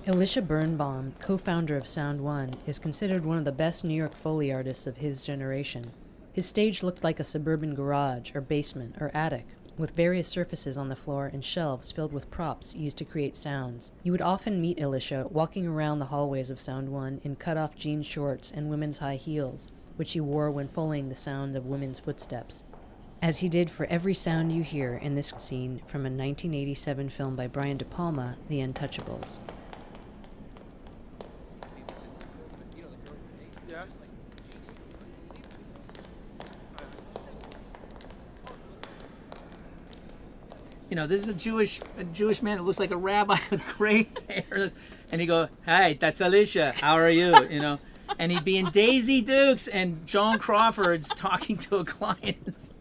Elisha Birnbaum, co-founder of Sound One, is considered one of the best New York Foley artists of his generation. His stage looked like a suburban garage or basement or attic, with various surfaces on the floor and shelves filled with props used to create sounds. You would often meet Elisha walking around the hallways of Sound One in cut-off jean shorts and women's high heels, which he wore when foleying the sound of women's footsteps. As he did for every sound you hear in this scene from a 1987 film by Brian De Palma, The Untouchables. You know, this is a Jewish man that looks like a rabbi with gray hair. And he'd go, "Hey, that's Elisha. How are you?" You know, and he'd be in Daisy Dukes and Joan Crawford's talking to a client.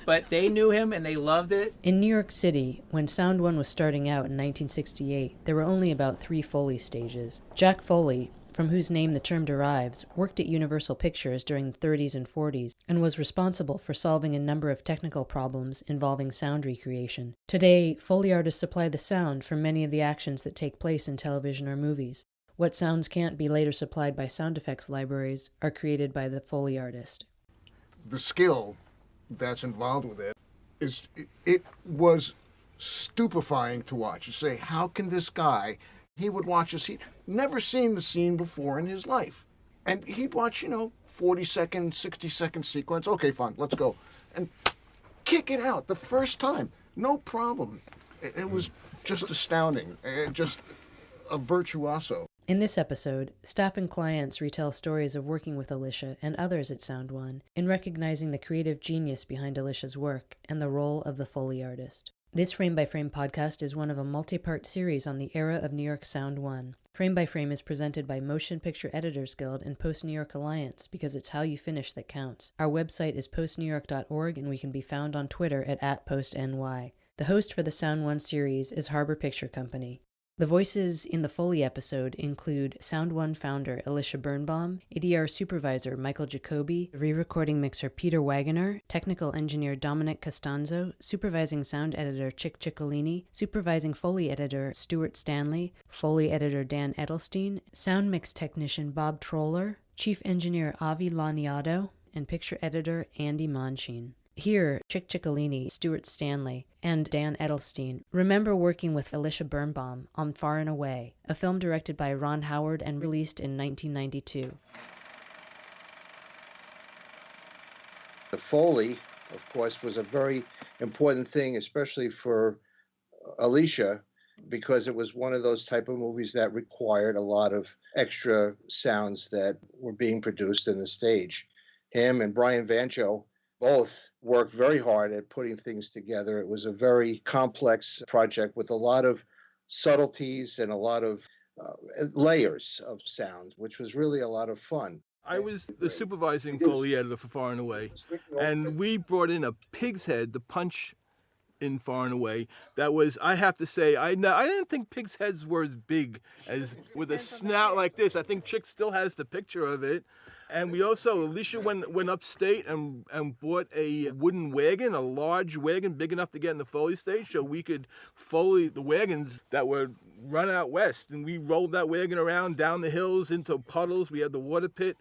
But they knew him and they loved it. In New York City, when Sound One was starting out in 1968, there were only about 3 Foley stages. Jack Foley, from whose name the term derives, worked at Universal Pictures during the 30s and 40s and was responsible for solving a number of technical problems involving sound recreation. Today, Foley artists supply the sound for many of the actions that take place in television or movies. What sounds can't be later supplied by sound effects libraries are created by the Foley artist. The skill that's involved with it was stupefying to watch. You say, how can this guy... He would watch us. He'd never seen the scene before in his life. And he'd watch, 40-second, 60-second sequence. Okay, fine, let's go. And kick it out the first time. No problem. It was just astounding. Just a virtuoso. In this episode, staff and clients retell stories of working with Elisha and others at Sound One in recognizing the creative genius behind Elisha's work and the role of the Foley artist. This Frame by Frame podcast is one of a multi-part series on the era of New York Sound One. Frame by Frame is presented by Motion Picture Editors Guild and Post New York Alliance because it's how you finish that counts. Our website is postnewyork.org and we can be found on Twitter at @postny. The host for the Sound One series is Harbor Picture Company. The voices in the Foley episode include Sound One founder Elisha Birnbaum, ADR supervisor Michael Jacoby, re-recording mixer Peter Wagoner, technical engineer Dominic Costanzo, supervising sound editor Chick Ciccolini, supervising Foley editor Stuart Stanley, Foley editor Dan Edelstein, sound mix technician Bob Troller, chief engineer Avi Laniato, and picture editor Andy Monsheen. Here, Chick Ciccolini, Stuart Stanley, and Dan Edelstein remember working with Elisha Birnbaum on Far and Away, a film directed by Ron Howard and released in 1992. The Foley, of course, was a very important thing, especially for Elisha, because it was one of those type of movies that required a lot of extra sounds that were being produced in the stage. Him and Brian Vancho both worked very hard at putting things together. It was a very complex project with a lot of subtleties and a lot of layers of sound, which was really a lot of fun. I was the supervising Foley editor for Far and Away, and we brought in a pig's head to punch in Far and Away. That was, I have to say, I didn't think pigs' heads were as big as with a snout like this. I think Chick still has the picture of it. And we also, Elisha went upstate and bought a wooden wagon, a large wagon big enough to get in the Foley stage so we could Foley the wagons that were run out west. And we rolled that wagon around down the hills into puddles. We had the water pit.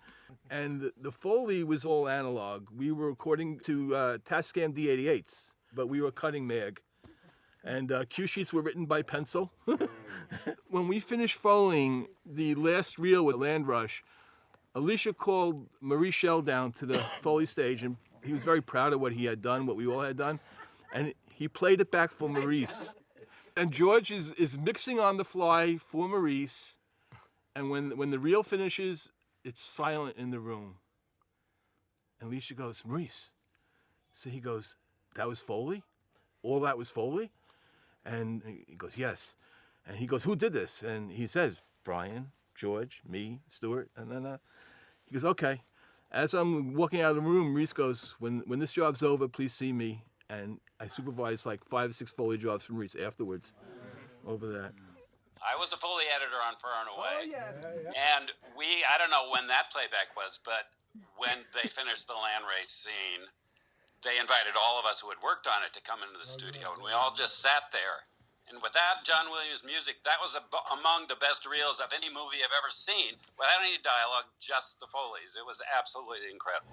And the Foley was all analog. We were recording to Tascam D88s, but we were cutting mag. And cue sheets were written by pencil. When we finished Foleying the last reel with Land Rush, Elisha called Maurice Schell down to the Foley stage, and he was very proud of what he had done, what we all had done, and he played it back for Maurice. And George is mixing on the fly for Maurice, and when the reel finishes, it's silent in the room. And Elisha goes, "Maurice." So he goes, "That was Foley? All that was Foley?" And he goes, "Yes." And he goes, "Who did this?" And he says, "Brian, George, me, Stuart." And then he goes, "Okay." As I'm walking out of the room, Maurice goes, when this job's over, please see me. And I supervised like 5 or 6 Foley jobs for Maurice afterwards over that. I was a Foley editor on Far and Away. Oh, yes. And I don't know when that playback was, but when they finished the land race scene, they invited all of us who had worked on it to come into the studio. And we all just sat there And without John Williams' music, that was among the best reels of any movie I've ever seen. Without any dialogue, just the Foleys. It was absolutely incredible.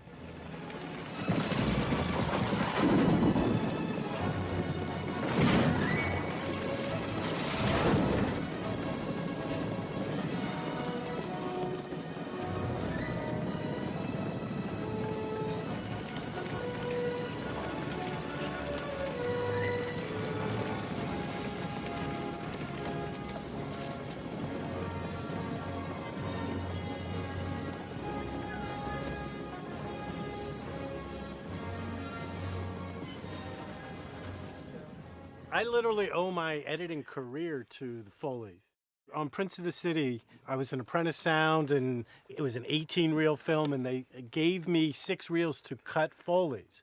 I literally owe my editing career to the Foleys. On Prince of the City, I was an apprentice sound, and it was an 18-reel film, and they gave me 6 reels to cut Foleys.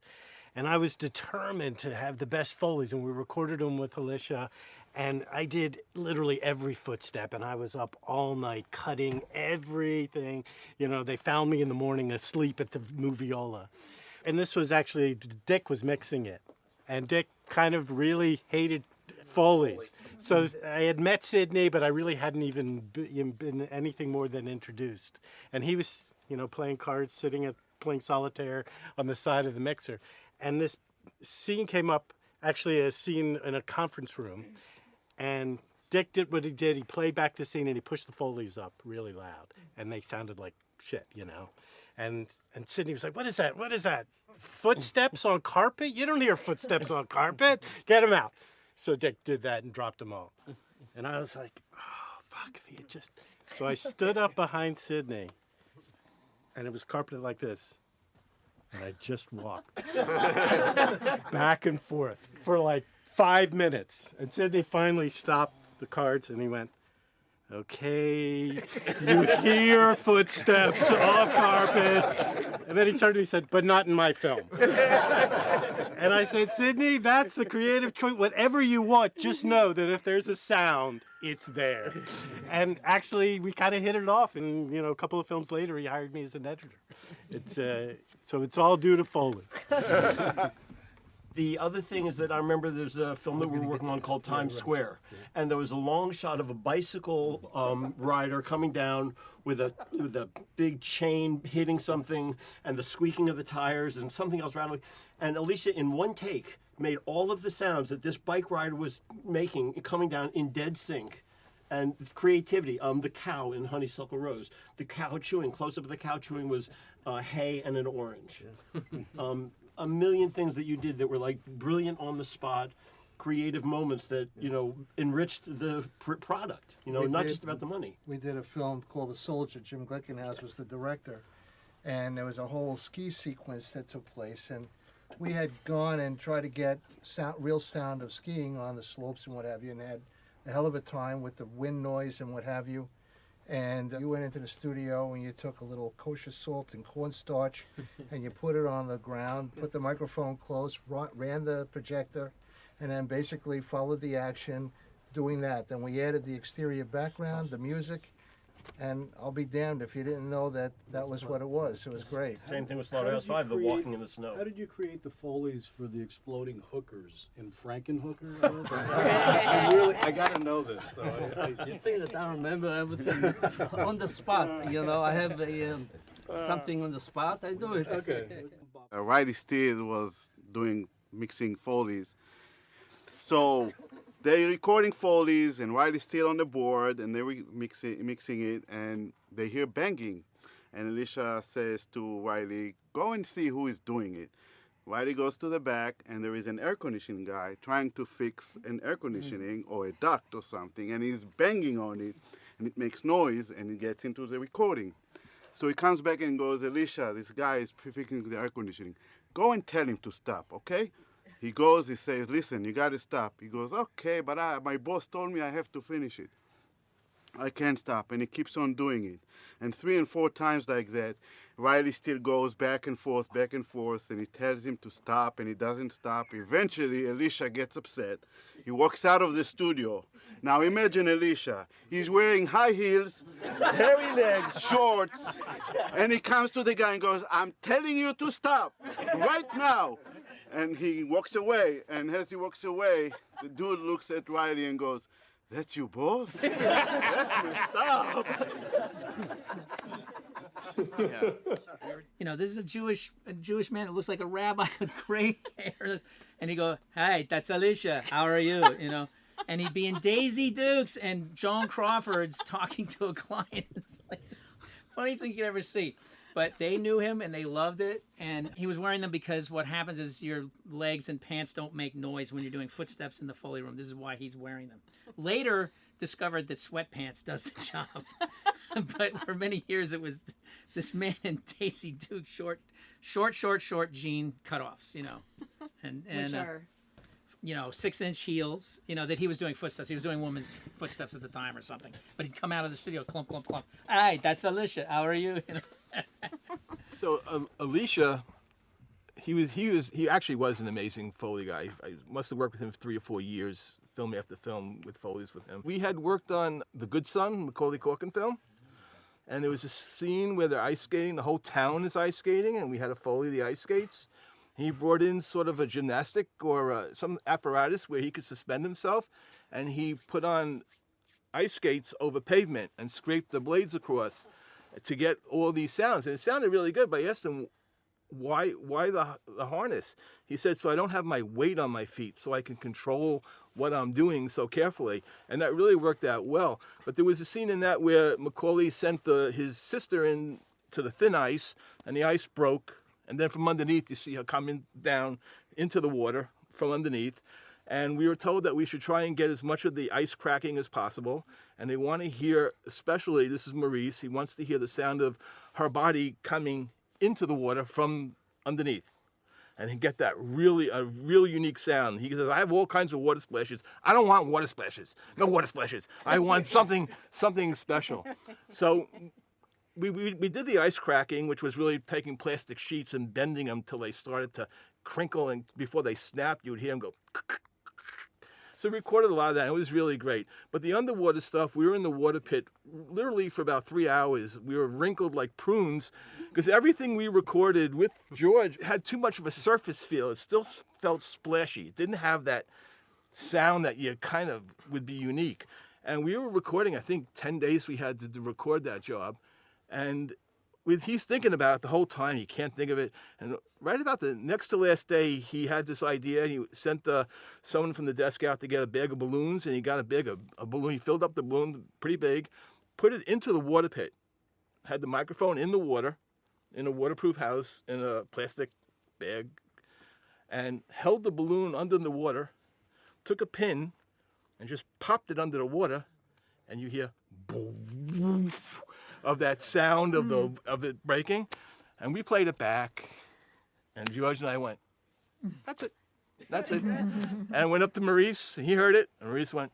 And I was determined to have the best Foleys, and we recorded them with Elisha, and I did literally every footstep, and I was up all night cutting everything. You know, they found me in the morning asleep at the Moviola. And this was actually, Dick was mixing it. And Dick kind of really hated Foleys. So I had met Sidney, but I really hadn't even been anything more than introduced. And he was, you know, playing cards, playing solitaire on the side of the mixer. And this scene came up, actually a scene in a conference room. And Dick did what he did. He played back the scene and he pushed the Foleys up really loud. And they sounded like shit, you know. And Sidney was like, what is that? What is that? Footsteps on carpet? You don't hear footsteps on carpet. Get them out. So Dick did that and dropped them all. And I was like, oh, fuck, if he had just... So I stood up behind Sidney, and it was carpeted like this. And I just walked back and forth for like 5 minutes. And Sidney finally stopped the cards, and he went, okay, you hear footsteps on carpet. And then he turned to me and said, but not in my film. And I said, Sidney, that's the creative choice. Whatever you want, just know that if there's a sound, it's there. And actually, we kind of hit it off. And, you know, a couple of films later, he hired me as an editor. So it's all due to Foley. The other thing is that I remember there's a film that we were working on called Times Square, and there was a long shot of a bicycle rider coming down with a big chain hitting something, and the squeaking of the tires and something else rattling. And Elisha, in one take, made all of the sounds that this bike rider was making coming down in dead sync. And creativity, the cow in Honeysuckle Rose, the cow chewing, close-up of the cow chewing was hay and an orange. A million things that you did that were like brilliant on the spot, creative moments that, you know, enriched the product, you know, not just about the money. We did a film called The Soldier. Jim Glickenhaus was the director. And there was a whole ski sequence that took place. And we had gone and tried to get real sound of skiing on the slopes and what have you, and had a hell of a time with the wind noise and what have you. And you went into the studio and you took a little kosher salt and cornstarch and you put it on the ground, put the microphone close, ran the projector, and then basically followed the action doing that. Then we added the exterior background, the music, and I'll be damned if you didn't know that that was what it was. It was great. Same thing with Slaughterhouse 5, the walking in the snow. How did you create the Foleys for the exploding hookers in Frankenhooker? I got to know this, though. You think that I remember everything on the spot, you know. I have something on the spot, I do it. Okay. Riley Steele was mixing Foleys. So they're recording Foleys and Riley's still on the board and they're mixing it and they hear banging. And Elisha says to Riley, go and see who is doing it. Riley goes to the back and there is an air conditioning guy trying to fix an air conditioning or a duct or something, and he's banging on it and it makes noise and it gets into the recording. So he comes back and goes, Elisha, this guy is fixing the air conditioning. Go and tell him to stop, okay? He goes, he says, listen, you got to stop. He goes, okay, but my boss told me I have to finish it. I can't stop. And he keeps on doing it. And 3 and 4 times like that, Riley still goes back and forth, and he tells him to stop, and he doesn't stop. Eventually, Elisha gets upset. He walks out of the studio. Now imagine Elisha. He's wearing high heels, hairy legs, shorts, and he comes to the guy and goes, I'm telling you to stop right now. And he walks away, and as he walks away, the dude looks at Riley and goes, "That's you, boss? That's messed up." Yeah. You know, this is a Jewish man that looks like a rabbi with gray hair, and he go, "Hey, that's Elisha. How are you?" You know, and he'd be in Daisy Dukes and Joan Crawford's talking to a client. It's like funniest thing you could ever see. But they knew him and they loved it, and he was wearing them because what happens is your legs and pants don't make noise when you're doing footsteps in the Foley room. This is why he's wearing them. Later, discovered that sweatpants does the job. But for many years, it was this man in Daisy Duke short jean cutoffs, you know, and Which are? You know, 6-inch heels, you know, that he was doing footsteps. He was doing women's footsteps at the time or something. But he'd come out of the studio, clump, clump, clump. Hi, that's Elisha. How are you? You know? So Elisha, he actually was an amazing Foley guy. I must have worked with him for 3 or 4 years, film after film with Foleys with him. We had worked on The Good Son, Macaulay Culkin film, and there was a scene where they're ice skating. The whole town is ice skating, and we had to Foley the ice skates. He brought in sort of a gymnastic or some apparatus where he could suspend himself, and he put on ice skates over pavement and scraped the blades across to get all these sounds. And it sounded really good, but I asked him, why the harness? He said, so I don't have my weight on my feet, so I can control what I'm doing so carefully. And that really worked out well. But there was a scene in that where Macaulay sent his sister in to the thin ice, and the ice broke. And then from underneath, you see her coming down into the water from underneath. And we were told that we should try and get as much of the ice cracking as possible. And they want to hear, especially, this is Maurice, he wants to hear the sound of her body coming into the water from underneath. And he get that a real unique sound. He says, I have all kinds of water splashes. I don't want water splashes. No water splashes. I want something special. So we did the ice cracking, which was really taking plastic sheets and bending them till they started to crinkle, and before they snapped, you would hear them go. So we recorded a lot of that. It was really great. But the underwater stuff, we were in the water pit literally for about 3 hours. We were wrinkled like prunes because everything we recorded with George had too much of a surface feel. It still felt splashy. It didn't have that sound that you kind of would be unique. And we were recording, I think, 10 days we had to record that job. And he's thinking about it the whole time. He can't think of it. And right about the next to last day, he had this idea. He sent someone from the desk out to get a bag of balloons, and he got a balloon. He filled up the balloon pretty big, put it into the water pit, had the microphone in the water, in a waterproof house, in a plastic bag, and held the balloon under the water, took a pin, and just popped it under the water, and you hear boom, of that sound of it breaking. And we played it back, and George and I went, that's it. And I went up to Maurice, and he heard it, and Maurice went,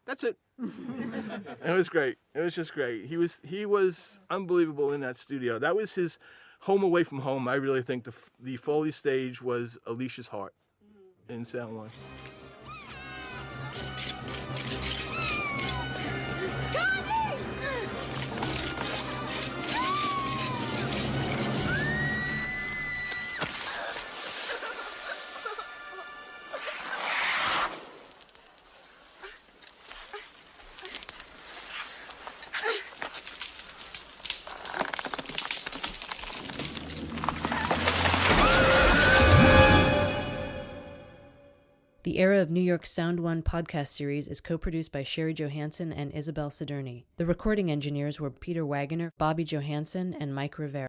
that's it. And it was great. It was just great. He was unbelievable in that studio. That was his home away from home. I really think the Foley stage was Elisha's heart in Sound One. The Era of New York's Sound One podcast series is co-produced by Sherry Johansson and Isabel Siderni. The recording engineers were Peter Wagoner, Bobby Johansson, and Mike Rivera.